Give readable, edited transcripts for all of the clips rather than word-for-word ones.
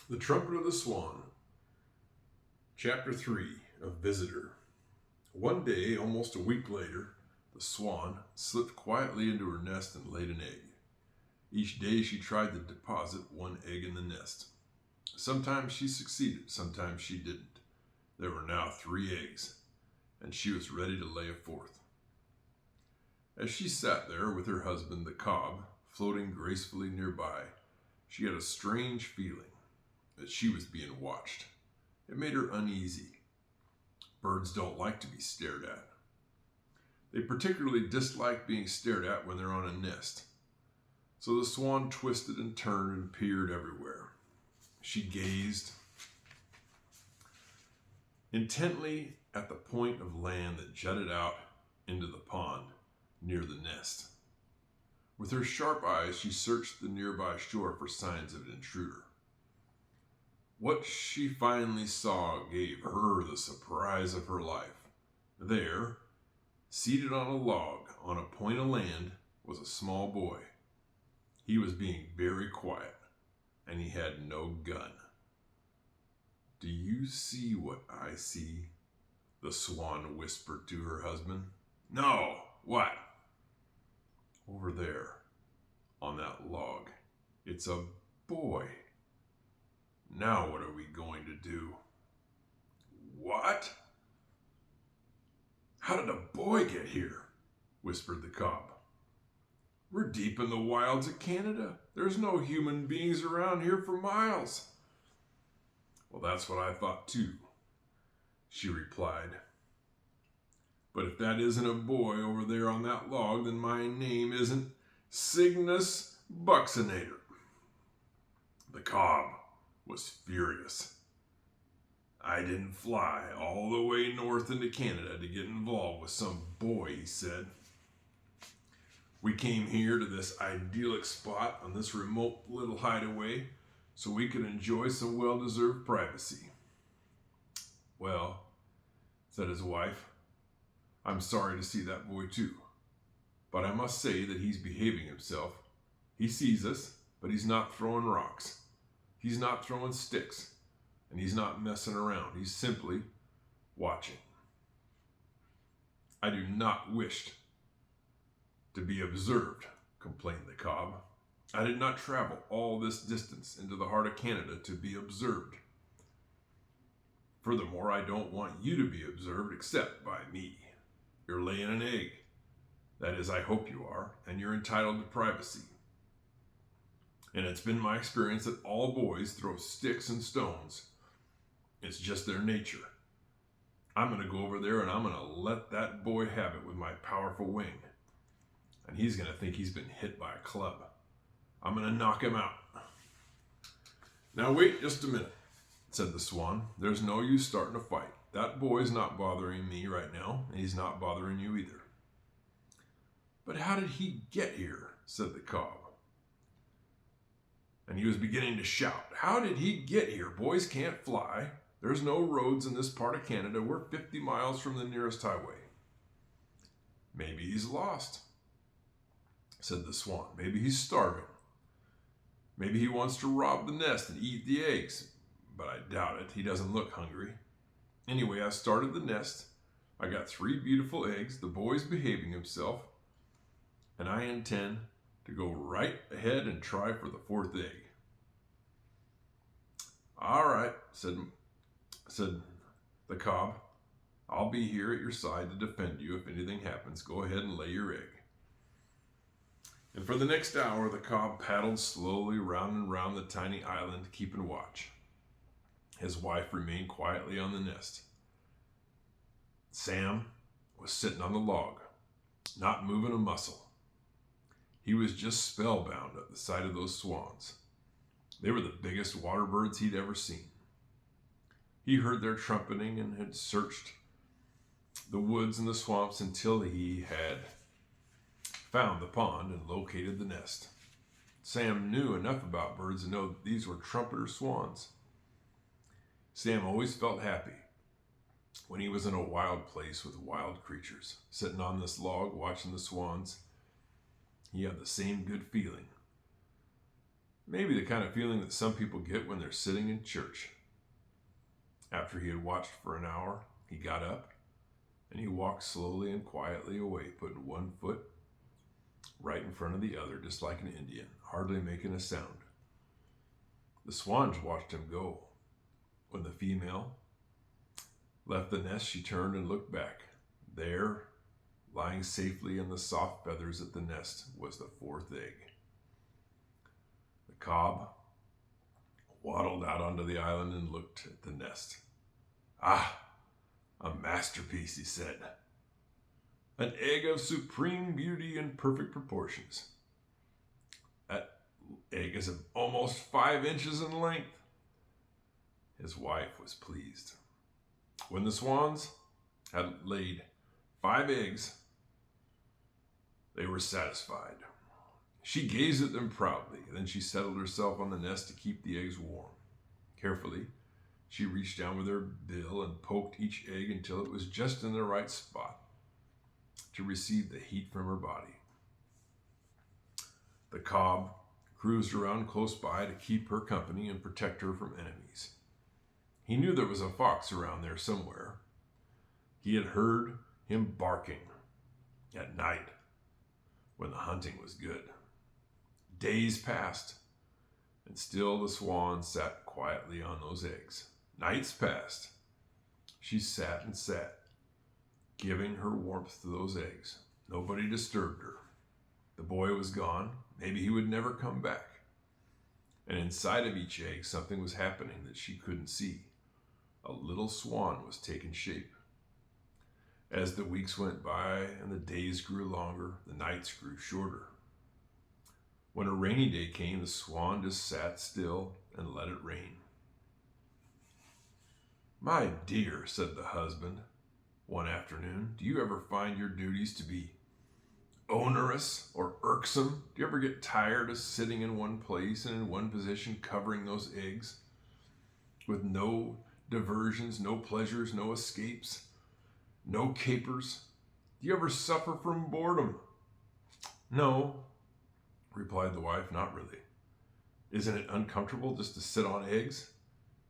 The Trumpet of the Swan, Chapter 3 of Visitor. One day, almost a week later, the swan slipped quietly into her nest and laid an egg. Each day she tried to deposit one egg in the nest. Sometimes she succeeded, sometimes she didn't. There were now 3 eggs, and she was ready to lay a fourth. As she sat there with her husband, the cob, floating gracefully nearby, she had a strange feeling that she was being watched. It made her uneasy. Birds don't like to be stared at. They particularly dislike being stared at when they're on a nest. So the swan twisted and turned and peered everywhere. She gazed intently at the point of land that jutted out into the pond near the nest. With her sharp eyes, she searched the nearby shore for signs of an intruder. What she finally saw gave her the surprise of her life. There, seated on a log on a point of land, was a small boy. He was being very quiet, and he had no gun. "Do you see what I see?" the swan whispered to her husband. "No, what?" "Over there, on that log. It's a boy. Now what are we going to do?" "What? How did a boy get here?" whispered the cob. "We're deep in the wilds of Canada. There's no human beings around here for miles." "Well, that's what I thought too," she replied. "But if that isn't a boy over there on that log, then my name isn't Cygnus Buccinator." The cob was furious. "I didn't fly all the way north into Canada to get involved with some boy," he said. "We came here to this idyllic spot on this remote little hideaway so we could enjoy some well-deserved privacy." "Well," said his wife, "I'm sorry to see that boy too. But I must say that he's behaving himself. He sees us, but he's not throwing rocks. He's not throwing sticks, and he's not messing around. He's simply watching." "I do not wish to be observed," complained the cob. "I did not travel all this distance into the heart of Canada to be observed. Furthermore, I don't want you to be observed except by me. You're laying an egg. That is, I hope you are, and you're entitled to privacy. And it's been my experience that all boys throw sticks and stones. It's just their nature. I'm going to go over there and I'm going to let that boy have it with my powerful wing. And he's going to think he's been hit by a club. I'm going to knock him out." "Now wait just a minute," said the swan. "There's no use starting a fight. That boy's not bothering me right now, and he's not bothering you either." "But how did he get here?" said the cob. And he was beginning to shout. "How did he get here? Boys can't fly. There's no roads in this part of Canada. We're 50 miles from the nearest highway." "Maybe he's lost," said the swan. "Maybe he's starving. Maybe he wants to rob the nest and eat the eggs. But I doubt it. He doesn't look hungry. Anyway, I started the nest. I got 3 beautiful eggs. The boy's behaving himself. And I intend to go right ahead and try for the 4th egg." "All right," said the cob. "I'll be here at your side to defend you if anything happens. Go ahead and lay your egg." And for the next hour, the cob paddled slowly round and round the tiny island, keeping watch. His wife remained quietly on the nest. Sam was sitting on the log, not moving a muscle. He was just spellbound at the sight of those swans. They were the biggest water birds he'd ever seen. He heard their trumpeting and had searched the woods and the swamps until he had found the pond and located the nest. Sam knew enough about birds to know that these were trumpeter swans. Sam always felt happy when he was in a wild place with wild creatures. Sitting on this log watching the swans, he had the same good feeling. Maybe the kind of feeling that some people get when they're sitting in church. After he had watched for an hour, he got up and he walked slowly and quietly away, putting one foot right in front of the other, just like an Indian, hardly making a sound. The swans watched him go. When the female left the nest, she turned and looked back. There, lying safely in the soft feathers at the nest, was the fourth egg. The cob waddled out onto the island and looked at the nest. "Ah, a masterpiece," he said. "An egg of supreme beauty and perfect proportions. That egg is almost 5 inches in length." His wife was pleased. When the swans had laid 5 eggs, they were satisfied. She gazed at them proudly. Then she settled herself on the nest to keep the eggs warm. Carefully, she reached down with her bill and poked each egg until it was just in the right spot to receive the heat from her body. The cob cruised around close by to keep her company and protect her from enemies. He knew there was a fox around there somewhere. He had heard him barking at night when the hunting was good. Days passed, and still the swan sat quietly on those eggs. Nights passed. She sat and sat, giving her warmth to those eggs. Nobody disturbed her. The boy was gone. Maybe he would never come back. And inside of each egg, something was happening that she couldn't see. A little swan was taking shape. As the weeks went by and the days grew longer, the nights grew shorter. When a rainy day came, the swan just sat still and let it rain. "My dear," said the husband one afternoon, "do you ever find your duties to be onerous or irksome? Do you ever get tired of sitting in one place and in one position covering those eggs with no diversions, no pleasures, no escapes, no capers? Do you ever suffer from boredom?" "No," replied the wife, "not really." "Isn't it uncomfortable just to sit on eggs?"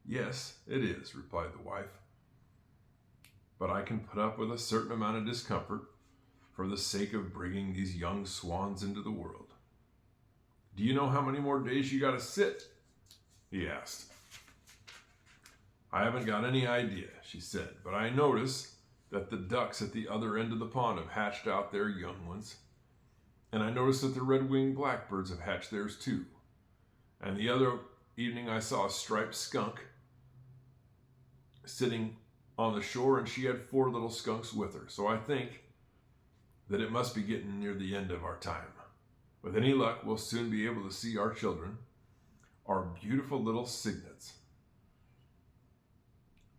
"Yes, it is," replied the wife. "But I can put up with a certain amount of discomfort for the sake of bringing these young swans into the world." "Do you know how many more days you got to sit?" he asked. "I haven't got any idea," she said, "but I notice that the ducks at the other end of the pond have hatched out their young ones. And I noticed that the red-winged blackbirds have hatched theirs too. And the other evening I saw a striped skunk sitting on the shore, and she had 4 little skunks with her. So I think that it must be getting near the end of our time. With any luck, we'll soon be able to see our children, our beautiful little cygnets."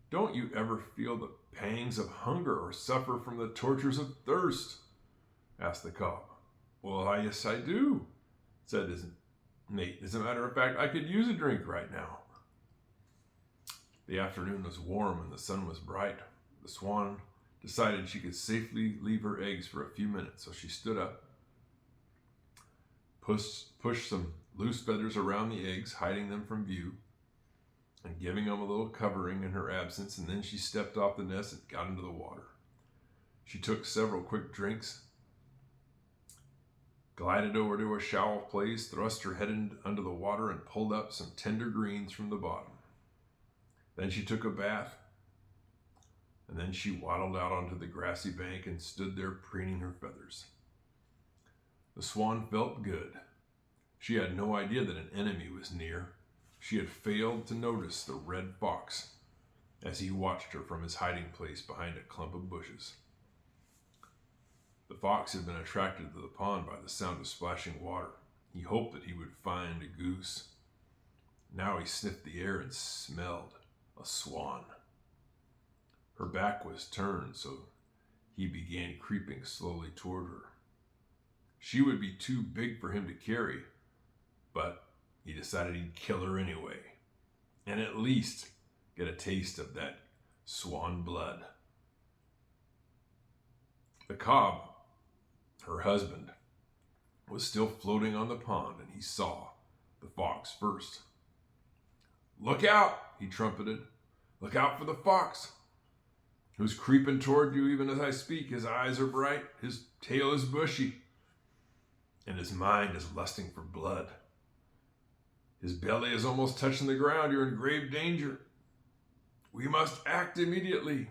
"Don't you ever feel the pangs of hunger or suffer from the tortures of thirst?" asked the cob. "Well, yes, I do," said his mate. "As a matter of fact, I could use a drink right now." The afternoon was warm and the sun was bright. The swan decided she could safely leave her eggs for a few minutes, so she stood up, pushed some loose feathers around the eggs, hiding them from view and giving them a little covering in her absence, and then she stepped off the nest and got into the water. She took several quick drinks, glided over to a shallow place, thrust her head under the water, and pulled up some tender greens from the bottom. Then she took a bath, and then she waddled out onto the grassy bank and stood there preening her feathers. The swan felt good. She had no idea that an enemy was near. She had failed to notice the red fox as he watched her from his hiding place behind a clump of bushes. The fox had been attracted to the pond by the sound of splashing water. He hoped that he would find a goose. Now he sniffed the air and smelled a swan. Her back was turned, so he began creeping slowly toward her. She would be too big for him to carry, but he decided he'd kill her anyway, and at least get a taste of that swan blood. The cob, her husband, was still floating on the pond, and he saw the fox first. "Look out," he trumpeted. "Look out for the fox, who's creeping toward you even as I speak. His eyes are bright, his tail is bushy, and his mind is lusting for blood. His belly is almost touching the ground. You're in grave danger. We must act immediately."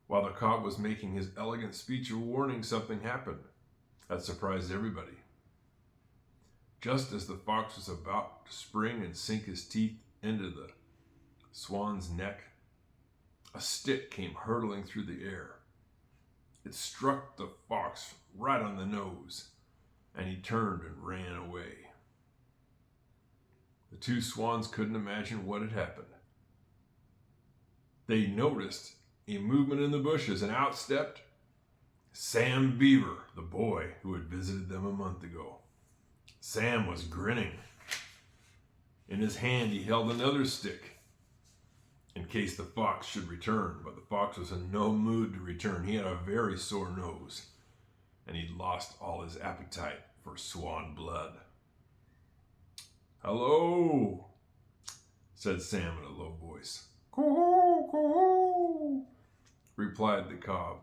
While the cob was making his elegant speech of warning, something happened that surprised everybody. Just as the fox was about to spring and sink his teeth into the swan's neck, a stick came hurtling through the air. It struck the fox right on the nose, and he turned and ran away. The two swans couldn't imagine what had happened. They noticed a movement in the bushes, and out stepped Sam Beaver, the boy who had visited them a month ago. Sam was grinning. In his hand he held another stick in case the fox should return, but the fox was in no mood to return. He had a very sore nose, and he'd lost all his appetite for swan blood. "Hello," said Sam in a low voice. "Coo-hoo, coo-hoo," replied the cob.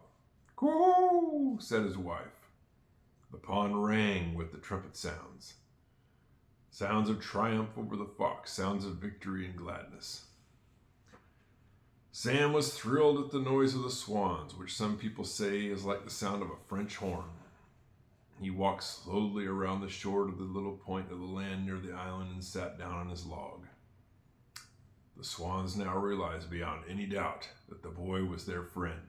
"Coo-hoo," said his wife. The pond rang with the trumpet sounds. Sounds of triumph over the fox, sounds of victory and gladness. Sam was thrilled at the noise of the swans, which some people say is like the sound of a French horn. He walked slowly around the shore to the little point of the land near the island and sat down on his log. The swans now realized beyond any doubt that the boy was their friend.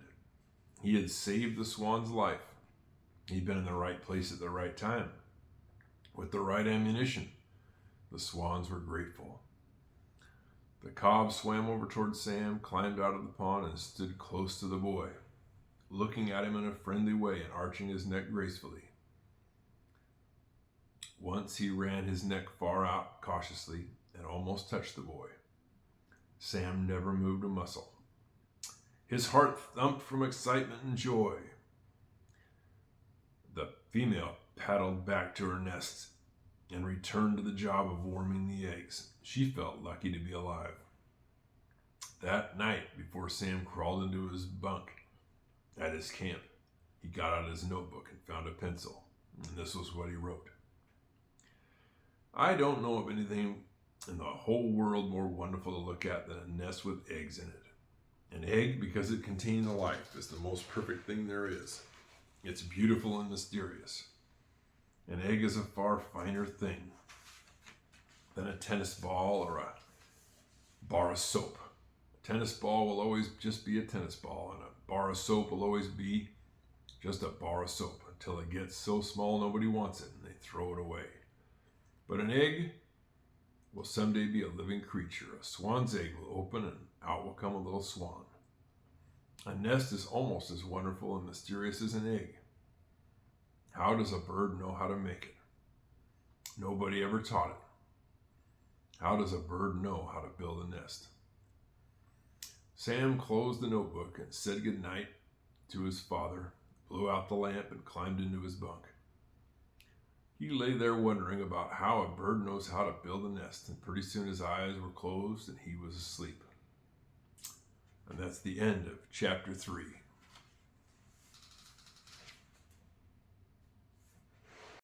He had saved the swan's life. He'd been in the right place at the right time, with the right ammunition. The swans were grateful. The cob swam over toward Sam, climbed out of the pond, and stood close to the boy, looking at him in a friendly way and arching his neck gracefully. Once he ran his neck far out cautiously and almost touched the boy. Sam never moved a muscle. His heart thumped from excitement and joy. The female paddled back to her nest and returned to the job of warming the eggs. She felt lucky to be alive. That night, before Sam crawled into his bunk at his camp, he got out his notebook and found a pencil, and this was what he wrote. "I don't know of anything in the whole world more wonderful to look at than a nest with eggs in it. An egg, because it contains life, is the most perfect thing there is. It's beautiful and mysterious. An egg is a far finer thing than a tennis ball or a bar of soap. A tennis ball will always just be a tennis ball, and a bar of soap will always be just a bar of soap until it gets so small nobody wants it and they throw it away. But an egg will someday be a living creature. A swan's egg will open and out will come a little swan. A nest is almost as wonderful and mysterious as an egg. How does a bird know how to make it? Nobody ever taught it. How does a bird know how to build a nest?" Sam closed the notebook and said goodnight to his father, blew out the lamp, and climbed into his bunk. He lay there wondering about how a bird knows how to build a nest, and pretty soon his eyes were closed and he was asleep. And that's the end of chapter 3.